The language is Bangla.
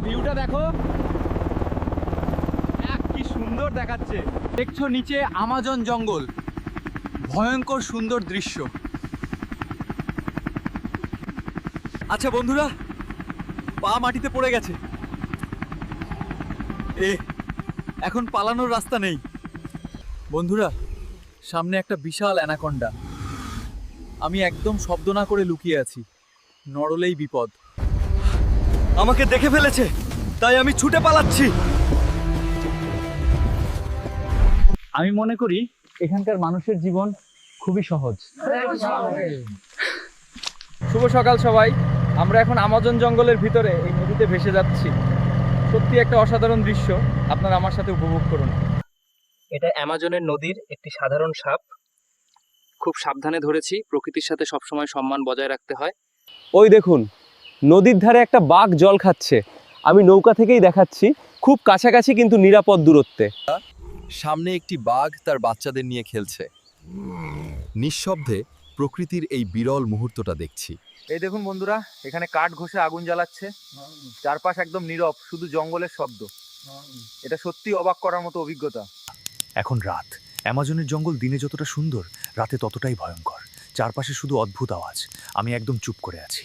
ভিউটা দেখো, কি সুন্দর দেখাচ্ছে। দেখছো নিচে আমাজন জঙ্গল, ভয়ঙ্কর সুন্দর দৃশ্য। আচ্ছা বন্ধুরা, পা মাটিতে পড়ে গেছে, এখন পালানোর রাস্তা নেই। বন্ধুরা, সামনে একটা বিশাল অ্যানাকন্ডা। আমি একদম শব্দ না করে লুকিয়ে আছি, নড়লেই বিপদ। আমাকে দেখে ফেলেছে, তাই আমি ছুটে পালাচ্ছি। আমি মনে করি এখানকার মানুষের জীবন খুবই সহজ। শুভ সকাল সবাই। আমরা এখন আমাজন জঙ্গলের ভিতরে এই নদীতে ভেসে যাচ্ছি। সত্যি একটা অসাধারণ দৃশ্য, আপনারা আমার সাথে উপভোগ করুন। এটা অ্যামাজনের নদীর একটি সাধারণ সাপ। খুব সাবধানে ধরেছি, প্রকৃতির সাথে সবসময় সম্মান বজায় রাখতে হয়। ওই দেখুন, নদীর ধারে একটা বাঘ জল খাচ্ছে। আমি নৌকা থেকেই দেখাচ্ছি, খুব কাছাকাছি কিন্তু নিরাপদ দূরত্বে। সামনে একটি বাঘ তার বাচ্চাদের নিয়ে খেলছে। নিঃশব্দে প্রকৃতির এই বিরল মুহূর্তটা দেখছি। এই দেখুন বন্ধুরা, এখানে কাঠ ঘষে আগুন জ্বালাচ্ছে। চারপাশ একদম নীরব, শুধু জঙ্গলের শব্দ। এটা সত্যি অবাক করার মতো অভিজ্ঞতা। এখন রাত। অ্যামাজনের জঙ্গল দিনে যতটা সুন্দর, রাতে ততটাই ভয়ঙ্কর। চারপাশে শুধু অদ্ভুত আওয়াজ। আমি একদম চুপ করে আছি।